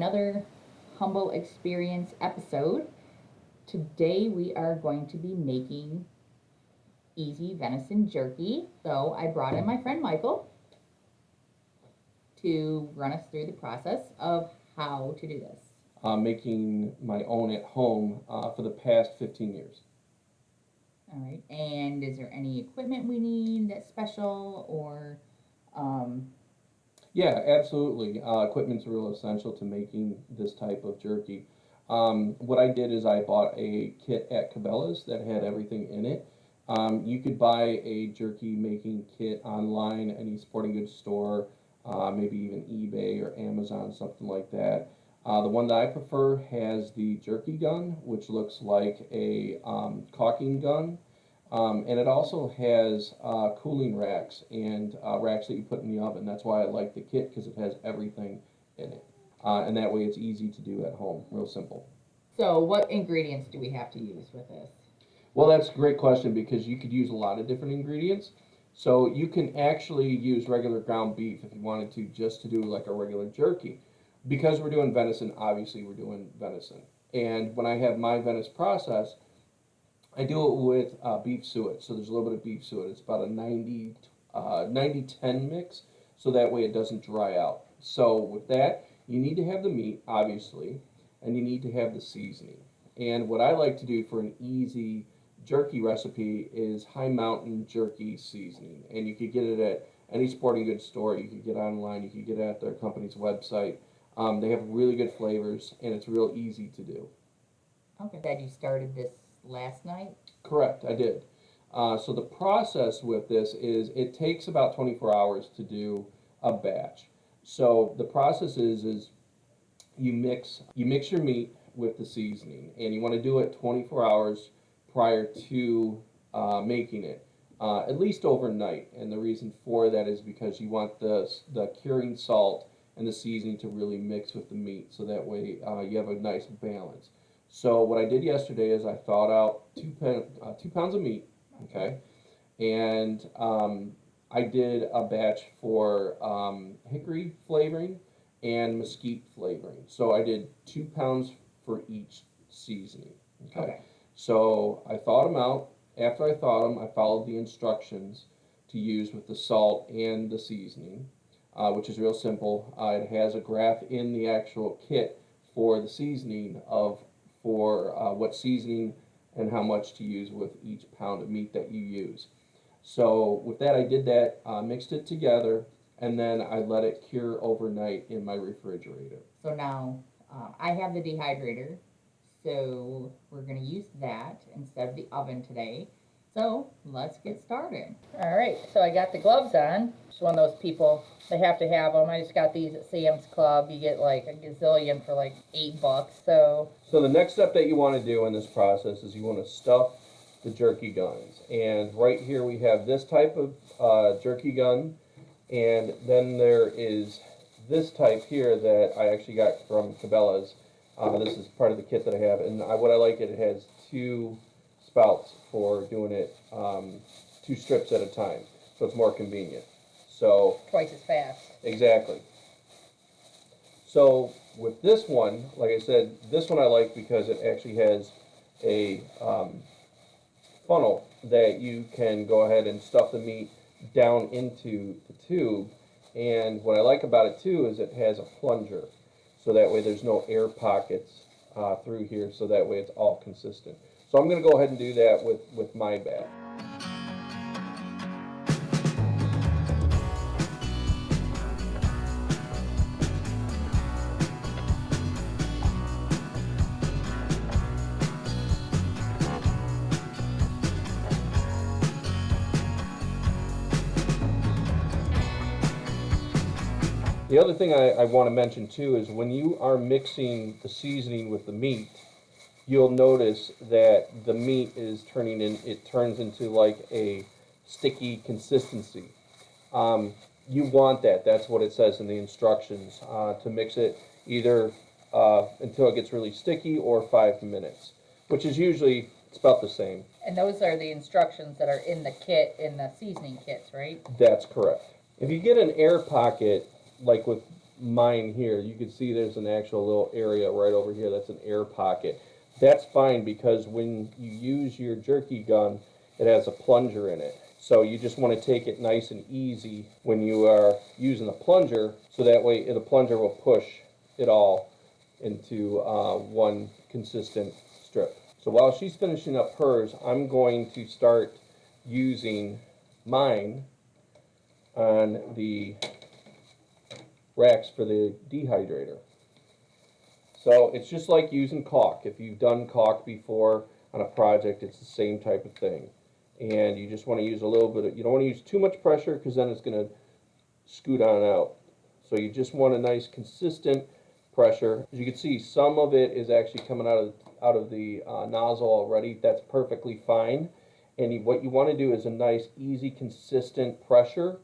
another Humble Experience episode. Today we are going to be making easy venison jerky. So I brought in my friend Michael to run us through the process of how to do this. Making my own at home for the past 15 years. All right. And is there any equipment we need that's special or um, Yeah, absolutely. Equipment's real essential to making this type of jerky. What I did is I bought a kit at Cabela's that had everything in it. You could buy a jerky making kit online, any sporting goods store, maybe even eBay or Amazon, something like that. The one that I prefer has the jerky gun, which looks like a caulking gun. And it also has cooling racks and racks that you put in the oven. That's why I like the kit, because it has everything in it. And that way it's easy to do at home, real simple. so what ingredients do we have to use with this? Well, that's a great question because you could use a lot of different ingredients. So you can actually use regular ground beef if you wanted to, just to do like a regular jerky. Because we're doing venison, obviously we're doing venison. And when I have my venison process, I do it with beef suet. So there's a little bit of beef suet. It's about a 90-10 mix, so that way it doesn't dry out. So with that, you need to have the meat, obviously, and you need to have the seasoning. And what I like to do for an easy jerky recipe is High Mountain jerky seasoning. And you could get it at any sporting goods store. You could get it online. You could get it at their company's website. They have really good flavors, and it's real easy to do. Okay. That you started this last night? Correct, I did. So the process with this is it takes about 24 hours to do a batch. So the process is you mix your meat with the seasoning, and you want to do it 24 hours prior to making it, at least overnight. And the reason for that is because you want the curing salt and the seasoning to really mix with the meat, so that way you have a nice balance. So what I did yesterday is I thawed out 2 pounds of meat, okay, and I did a batch for hickory flavoring and mesquite flavoring. So I did 2 pounds for each seasoning, okay. Okay. So I thawed them out. After I thawed them, I followed the instructions to use with the salt and the seasoning, which is real simple. It has a graph in the actual kit for the seasoning of for what seasoning and how much to use with each pound of meat that you use. So with that, I did that, mixed it together, and then I let it cure overnight in my refrigerator. So now I have the dehydrator, so we're going to use that instead of the oven today. So let's get started. All right, so I got the gloves on. Just one of those people, they have to have them. I just got these at Sam's Club. You get like a gazillion for like $8. So the next step that you want to do in this process is you want to stuff the jerky guns. And right here we have this type of jerky gun, and then there is this type here that I actually got from Cabela's. This is part of the kit that I have, and what I like it has two spouts for doing it, 2 strips at a time, so it's more convenient. So Twice as fast. exactly. So with this one, like I said, this one I like because it actually has a funnel that you can go ahead and stuff the meat down into the tube. And what I like about it too is it has a plunger, so that way there's no air pockets through here, so that way it's all consistent. So I'm going to go ahead and do that with my batch. The other thing I want to mention too is when you are mixing the seasoning with the meat, you'll notice that the meat is it turns into like a sticky consistency. You want that. That's what it says in the instructions, to mix it either until it gets really sticky or 5 minutes, which is usually, it's about the same. And those are the instructions that are in the kit, in the seasoning kits, right? That's correct. If you get an air pocket, like with mine here, you can see there's an actual little area right over here that's an air pocket. That's fine because when you use your jerky gun, it has a plunger in it. So you just want to take it nice and easy when you are using the plunger, so that way the plunger will push it all into one consistent strip. So while she's finishing up hers, I'm going to start using mine on the racks for the dehydrator. So it's just like using caulk. If you've done caulk before on a project, it's the same type of thing. And you just want to use a little bit of, you don't want to use too much pressure because then it's going to scoot on out. So you just want a nice consistent pressure. As you can see, some of it is actually coming out of the nozzle already. That's perfectly fine. And what you want to do is a nice, easy, consistent pressure.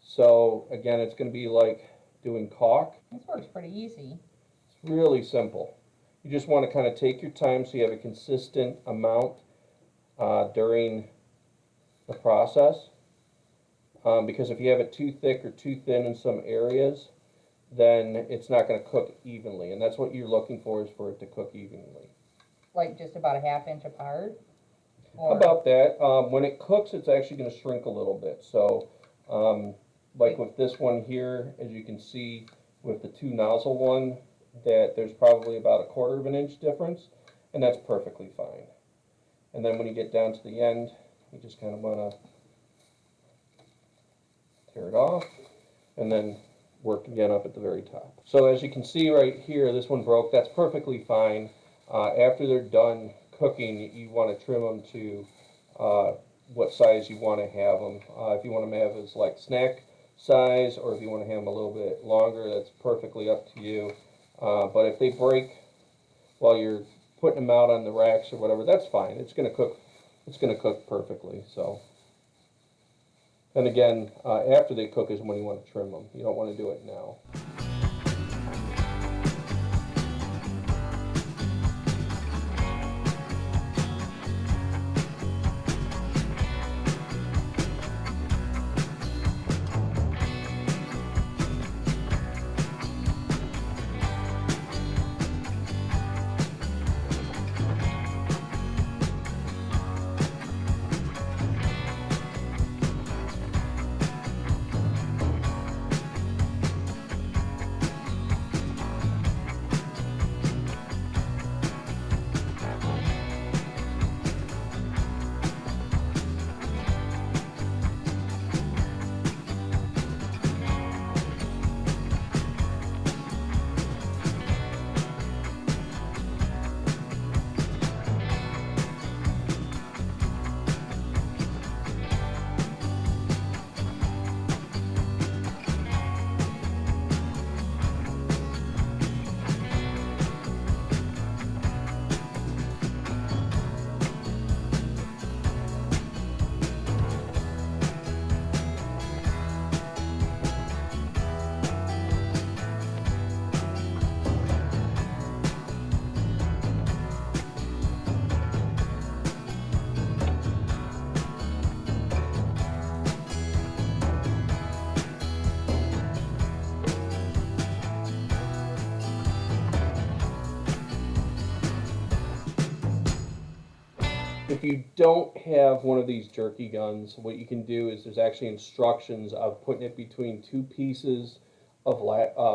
So again, it's going to be like doing caulk. This works pretty easy. It's really simple. You just want to kind of take your time so you have a consistent amount during the process. Because if you have it too thick or too thin in some areas, then it's not going to cook evenly. And that's what you're looking for, is for it to cook evenly. Like just about a half-inch apart? Or about that. When it cooks, it's actually going to shrink a little bit. So like with this one here, as you can see with the two nozzle one, that there's probably about 1/4 of an inch difference, and that's perfectly fine. And then when you get down to the end, you just kind of want to tear it off and then work again up at the very top. So as you can see right here, this one broke. That's perfectly fine. After they're done cooking, you want to trim them to what size you want to have them. If you want them to have as like snack size, or if you want to have them a little bit longer, that's perfectly up to you. But if they break while you're putting them out on the racks or whatever, that's fine. It's going to cook. It's going to cook perfectly. So, and again, after they cook is when you want to trim them. You don't want to do it now. If you don't have one of these jerky guns, what you can do is there's actually instructions of putting it between two pieces of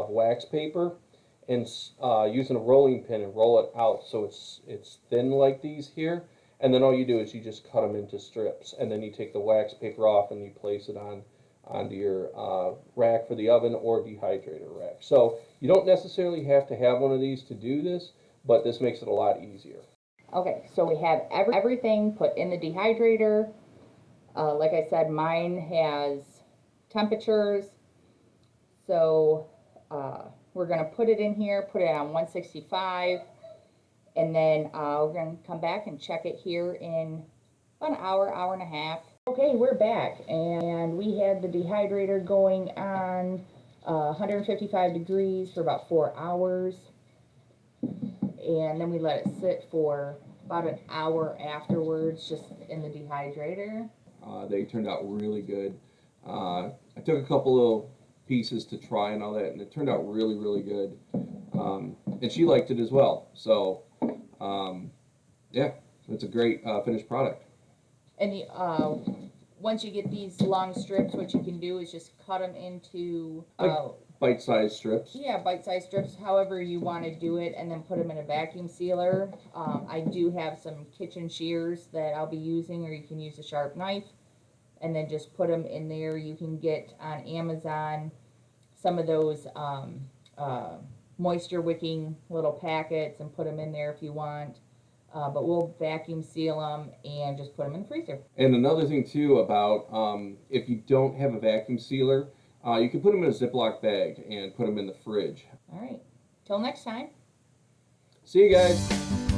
wax paper and using a rolling pin and roll it out so it's thin like these here. And then all you do is you just cut them into strips, and then you take the wax paper off and you place it onto your rack for the oven or dehydrator rack. So you don't necessarily have to have one of these to do this, but this makes it a lot easier. Okay, so we have everything put in the dehydrator. Like I said, mine has temperatures. So we're going to put it in here, put it on 165, and then we're going to come back and check it here in about an hour, hour and a half. Okay, we're back, and we had the dehydrator going on 155 degrees for about 4 hours. And then we let it sit for about an hour afterwards, just in the dehydrator. They turned out really good. I took a couple little pieces to try and all that, and it turned out really, really good. And she liked it as well. So, yeah, it's a great finished product. And once you get these long strips, what you can do is just cut them into Bite-sized strips. yeah, bite-sized strips, however you want to do it, and then put them in a vacuum sealer. I do have some kitchen shears that I'll be using, or you can use a sharp knife, and then just put them in there. You can get on Amazon some of those moisture wicking little packets and put them in there if you want. But we'll vacuum seal them and just put them in the freezer. And another thing too about if you don't have a vacuum sealer, you can put them in a Ziploc bag and put them in the fridge. All right. Till next time. See you guys.